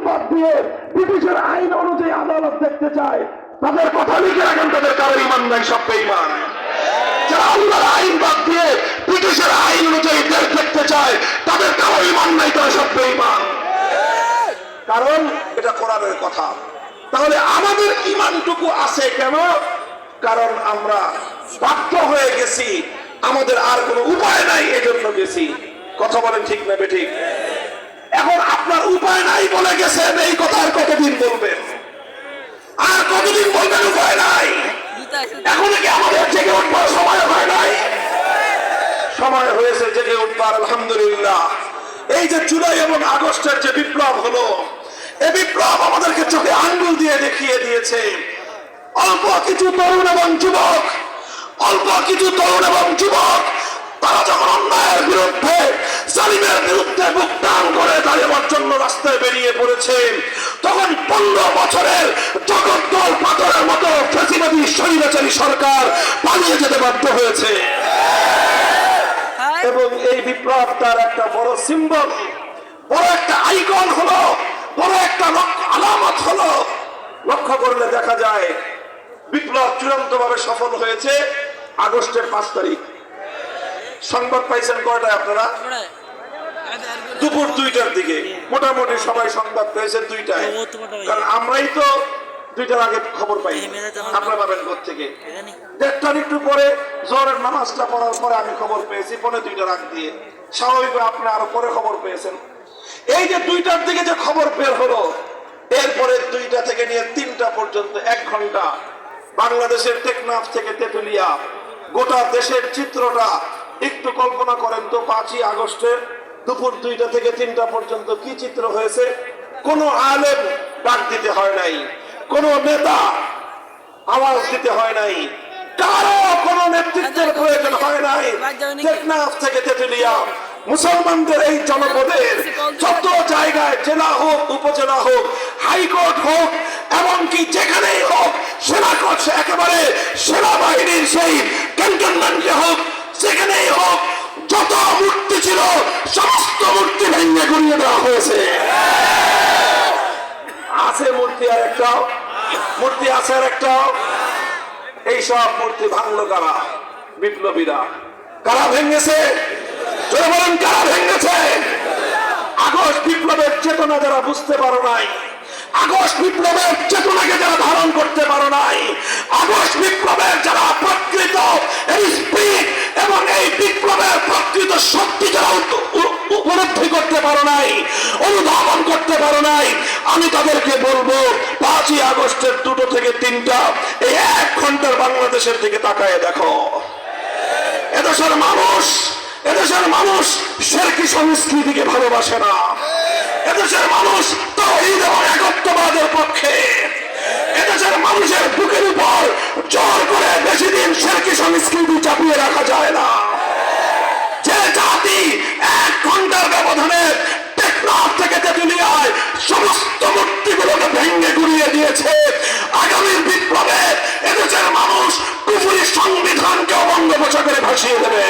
বাদ দিয়ে ব্রিটিশের আইন অনুযায়ী আদালত দেখতে চায়, তাদের কথা লিখে রাখেন, তাদের কারো ইমান নাই, সব বেঈমান। যারা আল্লাহর আইন বাদ দিয়ে ব্রিটিশের আইন অনুযায়ী দেশ দেখতে চায়, তাদের কারো ইমান নাই, তারা সব বেঈমান। কারণ এটা কোরআনের কথা। তাহলে আমাদের ইমানটুকু আছে কেন? কারণ আমরা বাধ্য হয়ে গেছি, আমাদের আর কোনো উপায় নাই, এজন্য গেছি। কথা বলেন ঠিক না বেঠিক? এখন আপনার উপায় নাই বলে গেছেন, এই কথা আর কতদিন বলবেন? আর কতদিন বলবেন উপায় নাই? এখন কি আমাদের জেগে উঠবার সময় হয় নাই? সময় হয়েছে জেগে উঠবার, আলহামদুলিল্লাহ। এই যে জুলাই এবং আগস্টের যে বিপ্লব হলো, এই বিপ্লব আমাদেরকে চোখে আঙ্গুল দিয়ে দেখিয়ে দিয়েছে অল্প কিছু তরুণ এবং যুবক, অল্প কিছু তরুণ এবং যুবক তারা যখন অন্যায়ের বিরুদ্ধে, জালিমের বিরুদ্ধে বুক টান করে দাঁড়াবার জন্য রাস্তায় বেরিয়ে পড়েছে, তখন 15 বছরের জগদ্দল পাথরের মতো ফ্যাসিবাদী স্বৈরাচারী সরকার পালিয়ে যেতে বাধ্য হয়েছে। এবং এই বিপ্লব তার একটা বড় সিম্বল, বড় একটা আইকন হলো, বড় একটা আলামত হলো। লক্ষ্য করলে দেখা যায় বিপ্লব চূড়ান্তভাবে সফল হয়েছে আগস্টের 5 তারিখ। সংবাদ পাইছেন কয়টায় আপনারা? দুপুর 2টার দিকে মোটামুটি সবাই সংবাদ পেয়েছেন 2টায়, কারণ আমরাই তো 2টার আগে খবর পাই। আপনারা পাবেন কোত্থেকে? 1:30 একটু পরে জোহরের নামাজটা পড়ার পরে আমি খবর পেয়েছি, 2:45 আগ দিয়ে। স্বাভাবিক আপনি আরো পরে খবর পেয়েছেন। এই যে 2টার দিকে যে খবর বের হলো, এরপরে 2টা থেকে নিয়ে 3টা পর্যন্ত 1 ঘন্টা বাংলাদেশের টেকনাফ থেকে তেতুলিয়া গোটা দেশের চিত্রটা একটু কল্পনা করেন তো। 5ই আগস্টের দুপুর 2টা থেকে 3টা পর্যন্ত কি চিত্র হয়েছে? কোন আলেম ডাক দিতে হয় নাই, কোন নেতা আওয়াজ দিতে হয় নাই, কারো কোন নেতৃত্বের প্রয়োজন হয় নাই। টেকনাফ থেকে তেতুলিয়া মুসলমানদের এই জনপদের যত জায়গায়, জেলা হোক, উপজেলা হোক, হাইকোর্ট হোক, এমনকি যেখানেই হোক, একেবারে সেনাবাহিনীর সেই ক্যান্টনমেন্টে হোক, যেখানেই হোক, যত মূর্তি ছিল সমস্ত মূর্তি ভেঙে গুড়িয়ে দেওয়া হয়েছে। আছে মূর্তি আর একটাও? মূর্তি আছে আর একটাও? এই সব মূর্তি ভাঙলো কারা? বিপ্লবীরা। কারা ভেঙেছে? জোরে বলেন, কারা ভেঙেছে? আগস্ট বিপ্লবের চেতনা যারা বুঝতে পারো নাই, আগস্ট বিপ্লবের চেতনাকে যারা ধারণ করতে পারো নাই, আগস্ট বিপ্লবের যারা প্রকৃত এই স্পিরিট এবং এই বিপ্লবের প্রকৃত শক্তি যারা উপলব্ধি করতে পারো নাই, অনুধাবন করতে পারো নাই, আমি তাদেরকে বলবো 5ই আগস্টের 2টো থেকে 3টা এই 1 ঘন্টার বাংলাদেশের দিকে তাকায় দেখো। এদেশের মানুষ শিরকি সংস্কৃতিকে ভালোবাসে না। এদেশের মানুষ তাওহীদ এবং একত্ববাদের পক্ষে। এদেশের মানুষের বুকের উপর জোর করে বেশি দিন শিরকি সংস্কৃতি চাপিয়ে রাখা যায় না। যে জাতি 1 ঘন্টার ব্যবধানে টেকনাফ থেকে তেতুলিয়ায় সমস্ত মূর্তিগুলোকে ভেঙে গুড়িয়ে দিয়েছে, আগামীর বিপ্লবে এদেশের মানুষ কুফরি সংবিধানকে বঙ্গোপসাগরে ভাসিয়ে দেবে।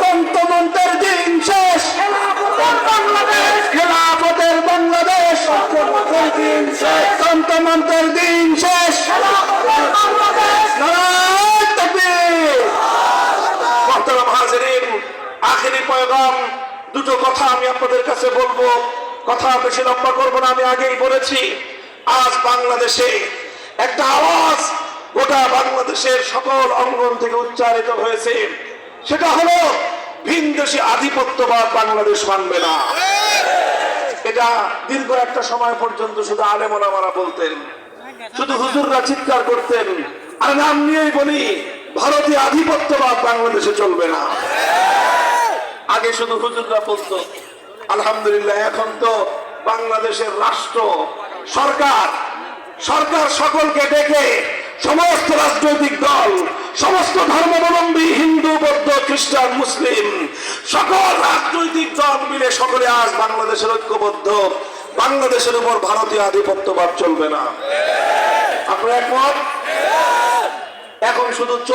তন্ত্রমন্ত্রের দিন শেষ, খেলাফতের বাংলাদেশ, তন্ত্রমন্ত্রের দিন শেষ। আখেরি পয়গাম, 2টো কথা আমি আপনাদের কাছে বলবো, কথা বেশি লম্বা করবো না। আমি আগেই বলেছি, আজ বাংলাদেশে একটা আওয়াজ গোটা বাংলাদেশের সকল অঙ্গন থেকে উচ্চারিত হয়েছে, সেটা হলো ভিনদেশী আধিপত্যবাদ বাংলাদেশ মানবে না। এটা দীর্ঘ একটা সময় পর্যন্ত শুধু আলেম ওলামারা বলতেন, শুধু হুজুররা চিৎকার করতেন, আর নাম নিয়েই বলি, ভারতীয় আধিপত্যবাদ বাংলাদেশে চলবে না। আগে শুধু হুজুররা বলতো, আলহামদুলিল্লাহ এখন তো বাংলাদেশের রাষ্ট্র, সরকার সকলকে ডেকে সমস্ত রাজনৈতিক দল, সমস্ত ধর্মাবলম্বী, হিন্দু, বৌদ্ধ, খ্রিস্টান, মুসলিম, সকল রাজনৈতিক দল মিলে সকলে আজ বাংলাদেশের ঐক্যবদ্ধ, বাংলাদেশের উপর ভারতীয় আধিপত্যবাদ চলবে না। আপনারা একমত? এখন শুধু